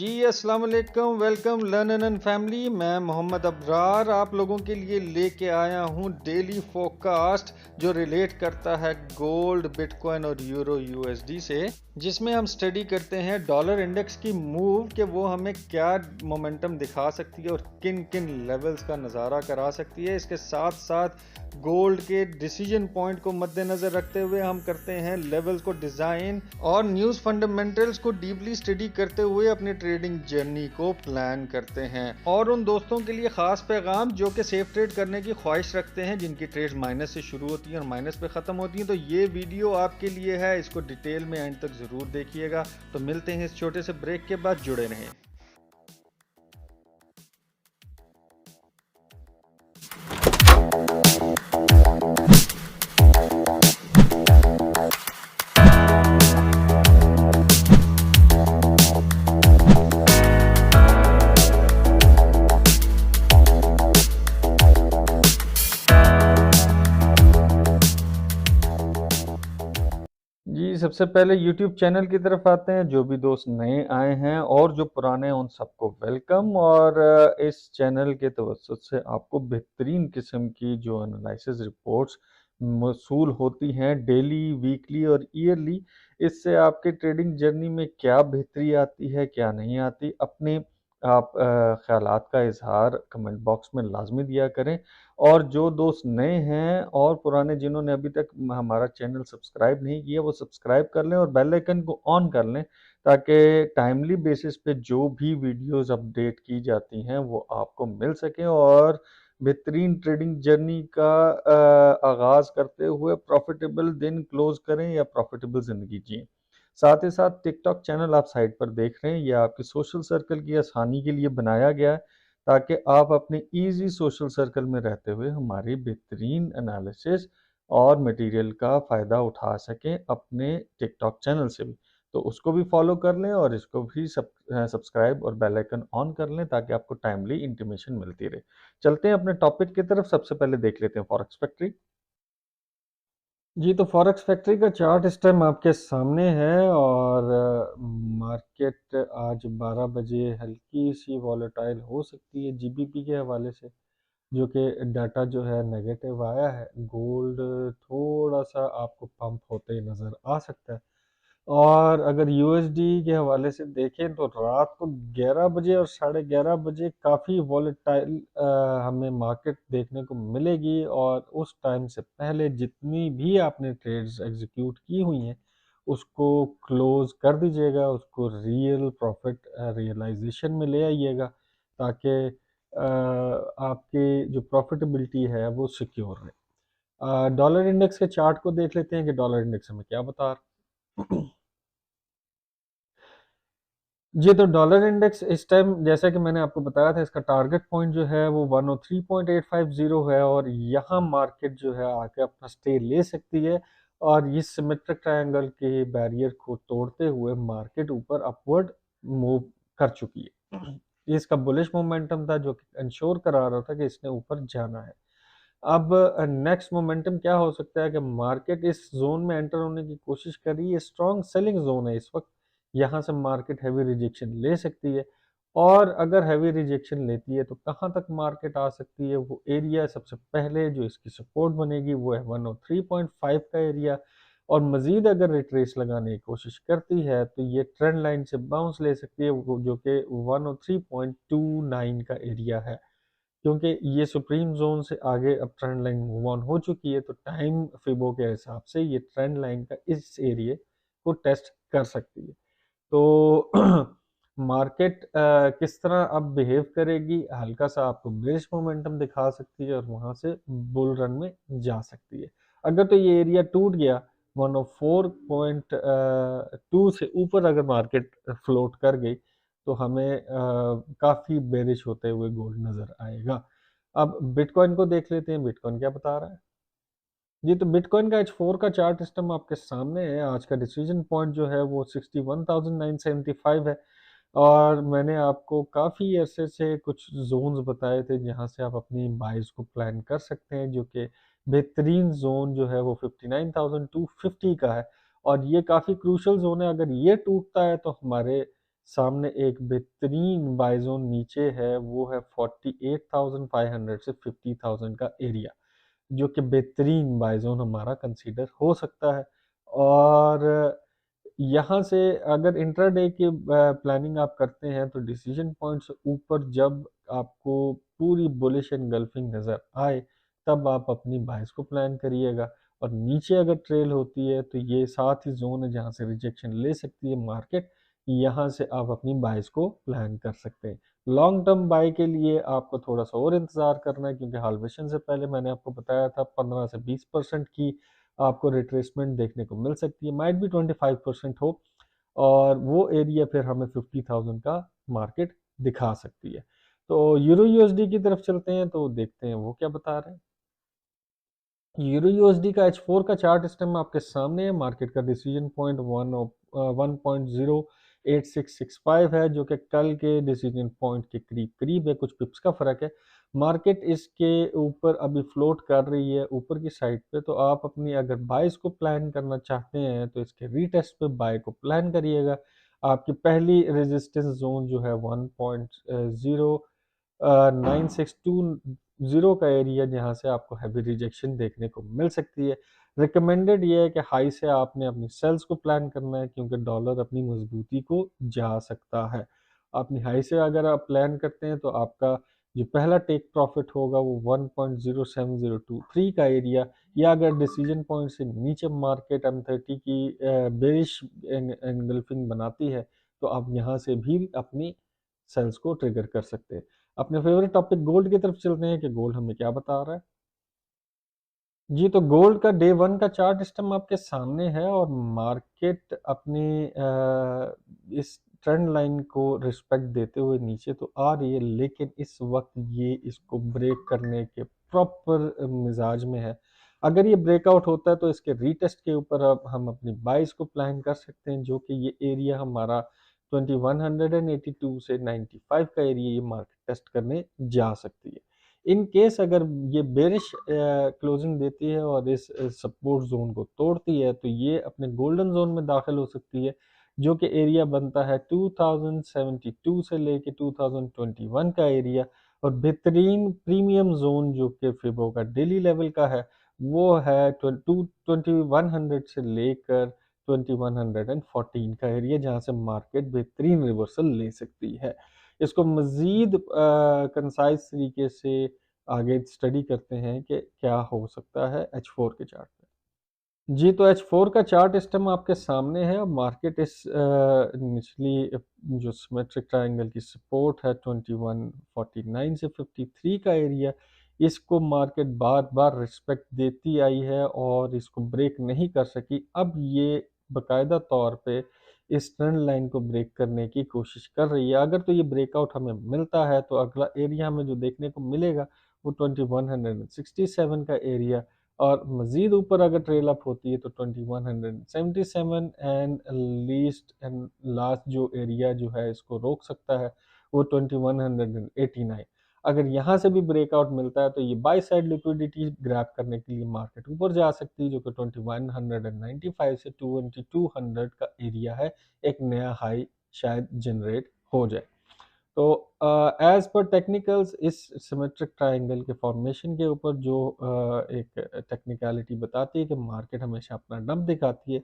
जी अस्सलाम वालेकुम, welcome learn and family. मैं मोहम्मद अबरार आप लोगों के लिए लेके आया हूँ डेली फोरकास्ट जो रिलेट करता है गोल्ड, बिटकॉइन और यूरो यूएसडी से, जिसमें हम स्टडी करते हैं डॉलर इंडेक्स की मूव कि वो हमें क्या मोमेंटम दिखा सकती है और किन किन लेवल्स का नज़ारा करा सकती है। इसके साथ साथ गोल्ड के डिसीजन पॉइंट को मद्देनज़र रखते हुए हम करते हैं लेवल्स को डिज़ाइन और न्यूज़ फंडामेंटल्स को डीपली स्टडी करते हुए अपनी ट्रेडिंग जर्नी को प्लान करते हैं। और उन दोस्तों के लिए ख़ास पैगाम जो कि सेफ ट्रेड करने की ख्वाहिश रखते हैं, जिनकी ट्रेड्स माइनस से शुरू होती हैं और माइनस पे ख़त्म होती हैं, तो ये वीडियो आपके लिए है। इसको डिटेल में एंड तक ज़रूर देखिएगा। तो मिलते हैं इस छोटे से ब्रेक के बाद, जुड़े रहें। जी, सबसे पहले YouTube चैनल की तरफ आते हैं। जो भी दोस्त नए आए हैं और जो पुराने हैं उन सबको वेलकम। और इस चैनल के तवज्जुद से आपको बेहतरीन किस्म की जो एनालिसिस रिपोर्ट्स मौसूल होती हैं डेली, वीकली और ईयरली, इससे आपके ट्रेडिंग जर्नी में क्या बेहतरी आती है, क्या नहीं आती, अपने आप ख़यालात का इज़हार कमेंट बॉक्स में लाज़मी दिया करें। और जो दोस्त नए हैं और पुराने जिन्होंने अभी तक हमारा चैनल सब्सक्राइब नहीं किया, वो सब्सक्राइब कर लें और बेल आइकन को ऑन कर लें, ताकि टाइमली बेसिस पे जो भी वीडियोस अपडेट की जाती हैं वो आपको मिल सकें और बेहतरीन ट्रेडिंग जर्नी का आगाज़ करते हुए प्रॉफिटेबल दिन क्लोज करें या प्रॉफिटेबल ज़िंदगी जिएं। साथ ही साथ टिकटॉक चैनल आप साइड पर देख रहे हैं, यह आपके सोशल सर्कल की आसानी के लिए बनाया गया है, ताकि आप अपने ईजी सोशल सर्कल में रहते हुए हमारी बेहतरीन एनालिसिस और मटेरियल का फ़ायदा उठा सकें अपने टिकटॉक चैनल से भी। तो उसको भी फॉलो कर लें और इसको भी सब्सक्राइब और बेल आइकन ऑन कर लें, ताकि आपको टाइमली इंटीमेशन मिलती रहे। चलते हैं अपने टॉपिक की तरफ। सबसे पहले देख लेते हैं फॉरेक्स फैक्ट्री। जी, तो फॉरेक्स फैक्ट्री का चार्ट इस टाइम आपके सामने है और मार्केट आज 12 बजे हल्की सी वॉलेटाइल हो सकती है जीबीपी के हवाले से, जो कि डाटा जो है नेगेटिव आया है। गोल्ड थोड़ा सा आपको पंप होते नज़र आ सकता है। और अगर यूएसडी के हवाले से देखें तो रात को 11 बजे और 11:30 बजे काफ़ी वॉलेटाइल हमें मार्केट देखने को मिलेगी। और उस टाइम से पहले जितनी भी आपने ट्रेड्स एग्जीक्यूट की हुई हैं उसको क्लोज कर दीजिएगा, उसको रियल प्रॉफिट रियलाइजेशन में ले आइएगा, ताकि आपकी जो प्रॉफिटेबिलिटी है वो सिक्योर रहे। डॉलर इंडेक्स के चार्ट को देख लेते हैं कि डॉलर इंडेक्स हमें क्या बता रहा है। जी, तो डॉलर इंडेक्स इस टाइम, जैसा कि मैंने आपको बताया था, इसका टारगेट पॉइंट जो है वो 103.850 है और यहाँ मार्केट जो है आके अपना स्टे ले सकती है। और इस सिमेट्रिक ट्रायंगल के बैरियर को तोड़ते हुए मार्केट ऊपर अपवर्ड मूव कर चुकी है। ये इसका बुलिश मोमेंटम था जो कि इंश्योर करा रहा था कि इसने ऊपर जाना है। अब नेक्स्ट मोमेंटम क्या हो सकता है कि मार्केट इस जोन में एंटर होने की कोशिश कर रही है। स्ट्रॉन्ग सेलिंग जोन है इस वक्त, यहाँ से मार्केट हैवी रिजेक्शन ले सकती है। और अगर हैवी रिजेक्शन लेती है तो कहाँ तक मार्केट आ सकती है, वो एरिया सबसे पहले जो इसकी सपोर्ट बनेगी वो है 103.5 का एरिया। और मज़ीद अगर रिट्रेस लगाने की कोशिश करती है तो ये ट्रेंड लाइन से बाउंस ले सकती है, जो कि 103.29 का एरिया है। क्योंकि ये सुप्रीम जोन से आगे अब ट्रेंड लाइन मूव ऑन हो चुकी है, तो टाइम फिबो के हिसाब से ये ट्रेंड लाइन का इस एरिया को टेस्ट कर सकती है। तो मार्केट किस तरह अब बिहेव करेगी, हल्का सा आपको बेरिश मोमेंटम दिखा सकती है और वहां से बुल रन में जा सकती है। अगर तो ये एरिया टूट गया 104.2 से ऊपर, अगर मार्केट फ्लोट कर गई, तो हमें काफ़ी बेरिश होते हुए गोल्ड नज़र आएगा। अब बिटकॉइन को देख लेते हैं, बिटकॉइन क्या बता रहा है। जी, तो बिटकॉइन का H4 का चार्ट सिस्टम आपके सामने है। आज का डिसीजन पॉइंट जो है वो 61,975 है। और मैंने आपको काफ़ी अरसे से कुछ जोन्स बताए थे जहां से आप अपनी बाइज को प्लान कर सकते हैं, जो कि बेहतरीन जोन जो है वो 59,250 का है। और ये काफ़ी क्रूशल जोन है। अगर ये टूटता है तो हमारे सामने एक बेहतरीन बाय जोन नीचे है, वो है 48,500 से 50,000 का एरिया, जो कि बेहतरीन बाय जोन हमारा कंसीडर हो सकता है। और यहाँ से अगर इंट्राडे की प्लानिंग आप करते हैं तो डिसीजन पॉइंट से ऊपर जब आपको पूरी बुलिश एनगल्फिंग नज़र आए, तब आप अपनी बाइस को प्लान करिएगा। और नीचे अगर ट्रेल होती है तो ये साथ ही जोन है जहाँ से रिजेक्शन ले सकती है मार्केट, यहाँ से आप अपनी बाइस को प्लान कर सकते हैं। लॉन्ग टर्म बाय के लिए आपको थोड़ा सा और इंतज़ार करना है, क्योंकि हार्वेस्टिंग से पहले मैंने आपको बताया था 15 से 20% की आपको रिट्रेसमेंट देखने को मिल सकती है, माइट भी 25% हो, और वो एरिया फिर हमें 50,000 का मार्केट दिखा सकती है। तो यूरो यूएसडी की तरफ चलते हैं तो देखते हैं वो क्या बता रहे हैं। यूरो यूएसडी का H4 का चार्ट इस टाइम आपके सामने है। मार्केट का डिसीजन पॉइंट 1.08665 है, जो कि कल के डिसीजन पॉइंट के करीब करीब है, कुछ पिप्स का फर्क है। मार्केट इसके ऊपर अभी फ्लोट कर रही है ऊपर की साइड पे, तो आप अपनी अगर बाइस को प्लान करना चाहते हैं तो इसके रीटेस्ट पे बाय को प्लान करिएगा। आपकी पहली रेजिस्टेंस जोन जो है 1.0962 का एरिया, जहां से आपको हैवी रिजेक्शन देखने को मिल सकती है। रिकमेंडेड ये है कि हाई से आपने अपनी सेल्स को प्लान करना है, क्योंकि डॉलर अपनी मजबूती को जा सकता है। अपनी हाई से अगर आप प्लान करते हैं तो आपका जो पहला टेक प्रॉफिट होगा वो 1.07023 का एरिया, या अगर डिसीजन पॉइंट से नीचे मार्केट M30 की बेरिश एंगल्फिंग बनाती है तो आप यहाँ से भी अपनी सेल्स को ट्रिगर कर सकते हैं। अपने फेवरेट टॉपिक गोल्ड की तरफ चलते हैं कि गोल्ड हमें क्या बता रहा है। जी, तो गोल्ड का डे 1 का चार्ट इस टाइम आपके सामने है, और मार्केट अपनी इस ट्रेंड लाइन को रिस्पेक्ट देते हुए नीचे तो आ रही है, लेकिन इस वक्त ये इसको ब्रेक करने के प्रॉपर मिजाज में है। अगर ये ब्रेकआउट होता है तो इसके रीटेस्ट के ऊपर अब हम अपनी बाइस को प्लान कर सकते हैं, जो कि ये एरिया हमारा 2182 से 95 का एरिया ये मार्केट टेस्ट करने जा सकती है। इन केस अगर ये बेरिश क्लोजिंग देती है और इस सपोर्ट जोन को तोड़ती है, तो ये अपने गोल्डन जोन में दाखिल हो सकती है, जो कि एरिया बनता है 2072 से लेके 2021 का एरिया। और बेहतरीन प्रीमियम जोन जो कि फिबो का डेली लेवल का है, वो है 2100 से लेकर 2114 का एरिया, जहां से मार्केट बेहतरीन रिवर्सल ले सकती है। इसको मज़ीद कंसाइज़ तरीके से आगे स्टडी करते हैं कि क्या हो सकता है H4 के चार्ट पे। जी, तो H4 का चार्ट इस टाइम आपके सामने है। मार्केट इस निचली जो सिमेट्रिक ट्रायंगल की सपोर्ट है 2149 से 53 का एरिया, इसको मार्केट बार-बार रिस्पेक्ट देती आई है और इसको ब्रेक नहीं कर सकी। अब ये बाकायदा तौर पे इस ट्रेंड लाइन को ब्रेक करने की कोशिश कर रही है। अगर तो ये ब्रेकआउट हमें मिलता है तो अगला एरिया हमें जो देखने को मिलेगा वो 2167 का एरिया, और मज़ीद ऊपर अगर ट्रेल अप होती है तो 2177 एंड लीस्ट एंड लास्ट जो एरिया जो है इसको रोक सकता है वो 2189। अगर यहाँ से भी ब्रेकआउट मिलता है तो ये बाई साइड लिक्विडिटी ग्रैब करने के लिए मार्केट ऊपर जा सकती है, जो कि 2195 से 2200 का एरिया है, एक नया हाई शायद जनरेट हो जाए। तो एज पर टेक्निकल्स इस सिमेट्रिक ट्रायंगल के फॉर्मेशन के ऊपर जो एक टेक्निकलिटी बताती है कि मार्केट हमेशा अपना डंप दिखाती है,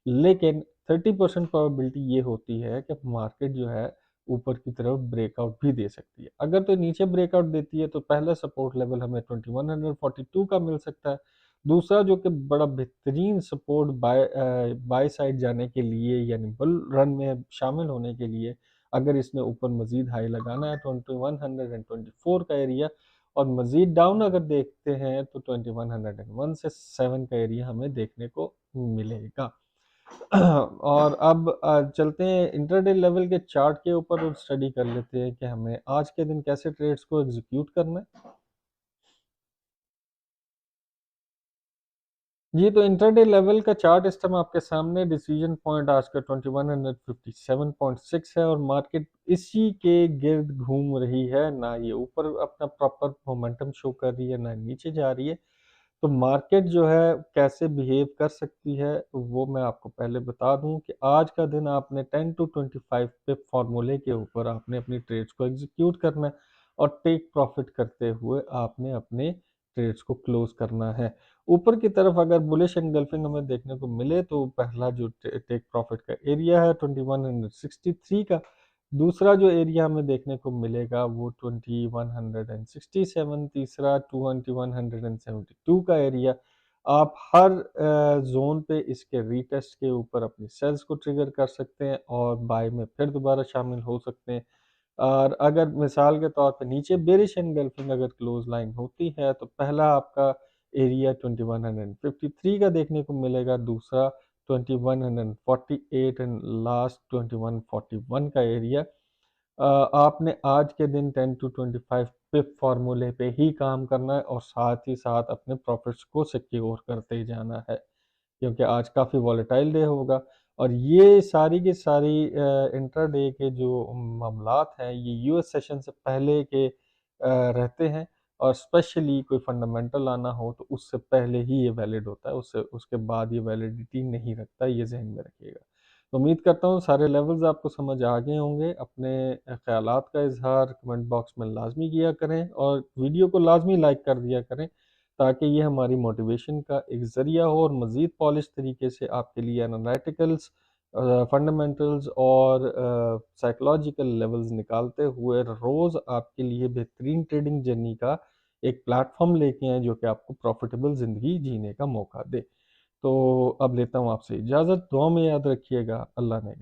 लेकिन 30% प्रोबेबिलिटी ये होती है कि मार्केट जो है ऊपर की तरफ ब्रेकआउट भी दे सकती है। अगर तो नीचे ब्रेकआउट देती है तो पहला सपोर्ट लेवल हमें 2142 का मिल सकता है। दूसरा जो कि बड़ा बेहतरीन सपोर्ट बाय साइड जाने के लिए, यानी बुल रन में शामिल होने के लिए, अगर इसने ऊपर मजीद हाई लगाना है 2124 का एरिया, और मजीद डाउन अगर देखते हैं तो 2101 से 7 का एरिया हमें देखने को मिलेगा। और अब चलते हैं इंटरडे लेवल के चार्ट के ऊपर और स्टडी कर लेते हैं कि हमें आज के दिन कैसे ट्रेड्स को एग्जीक्यूट करना है। जी, तो इंटरडे लेवल का चार्ट इस टाइम आपके सामने, डिसीजन पॉइंट आज का 2157.6 है, और मार्केट इसी के गिर्द घूम रही है। ना ये ऊपर अपना प्रॉपर मोमेंटम शो कर रही है, ना नीचे जा रही है। तो मार्केट जो है कैसे बिहेव कर सकती है वो मैं आपको पहले बता दूं कि आज का दिन आपने 10 टू 25 पे फॉर्मूले के ऊपर आपने अपनी ट्रेड्स को एग्जीक्यूट करना है और टेक प्रॉफिट करते हुए आपने अपने ट्रेड्स को क्लोज करना है। ऊपर की तरफ अगर बुलिश एंगल्फिंग हमें देखने को मिले तो पहला जो टेक प्रॉफिट का एरिया है 2163 का, दूसरा जो एरिया हमें देखने को मिलेगा वो 2167, तीसरा 2172 का एरिया। आप हर जोन पे इसके रीटेस्ट के ऊपर अपनी सेल्स को ट्रिगर कर सकते हैं और बाय में फिर दोबारा शामिल हो सकते हैं। और अगर मिसाल के तौर पे नीचे बेरिश एंगल्फिंग अगर क्लोज लाइन होती है तो पहला आपका एरिया 2153 का देखने को मिलेगा, दूसरा 2148 एंड लास्ट 2141 का एरिया। आपने आज के दिन 10 टू 25 पिप फार्मूले पे ही काम करना है और साथ ही साथ अपने प्रॉफिट्स को सिक्योर करते जाना है, क्योंकि आज काफ़ी वॉलेटाइल डे होगा। और ये सारी की सारी इंट्राडे के जो मामलात हैं ये यूएस सेशन से पहले के रहते हैं, और स्पेशली कोई फंडामेंटल आना हो तो उससे पहले ही ये वैलिड होता है, उससे उसके बाद ये वैलिडिटी नहीं रखता, ये जहन में रखिएगा। तो उम्मीद करता हूँ सारे लेवल्स आपको समझ आ गए होंगे। अपने ख्यालात का इजहार कमेंट बॉक्स में लाजमी किया करें और वीडियो को लाजमी लाइक कर दिया करें, ताकि ये हमारी मोटिवेशन का एक ज़रिया हो और मज़ीद पॉलिश तरीके से आपके लिए एनालिटिकल्स, फंडामेंटल्स और साइकोलॉजिकल लेवल्स निकालते हुए रोज़ आपके लिए बेहतरीन ट्रेडिंग जर्नी का एक प्लेटफॉर्म लेके आएँ जो कि आपको प्रॉफिटेबल ज़िंदगी जीने का मौका दे। तो अब लेता हूँ आपसे इजाज़त, दुआ में याद रखिएगा। अल्लाह ने